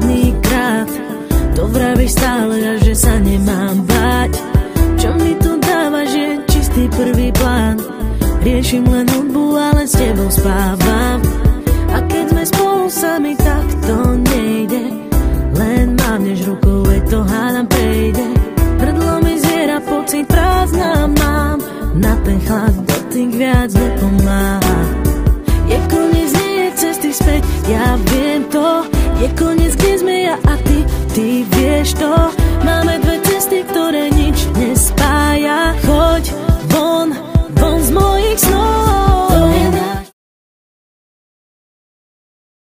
posledný krát. To vravíš stále, a že sa nemám báť. Čo mi tu dávaš je čistý prvý plán. Riešim len hudbu, ale s tebou spávam. A keď sme spolu sami, tak to nejde. Len mávneš rukou, veď to hádam prejde. Hrdlo mi zviera, pocit prázdna mám. Na ten chlad dotyk viac nepomáha. Je koniec, nie je cesty späť, ja viem to. Je koniec, kde sme ja a ty vieš to.